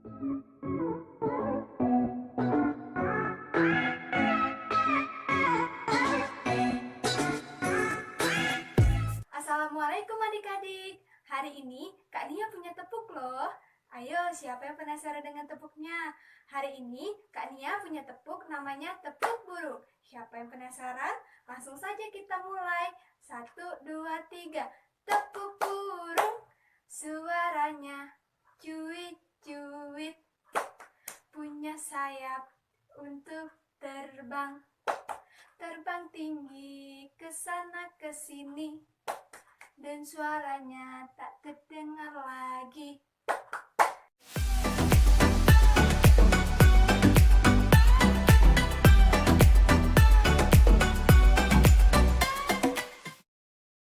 Assalamualaikum adik-adik. Hari ini Kak Nia punya tepuk loh. Ayo, siapa yang penasaran dengan tepuknya? Hari ini Kak Nia punya tepuk namanya tepuk burung. Siapa yang penasaran? Langsung saja kita mulai. 1, 2, 3. Tepuk burung, suaranya cuit-cuit. Punya sayap untuk terbang. Terbang tinggi ke sana ke sini. Dan suaranya tak terdengar lagi.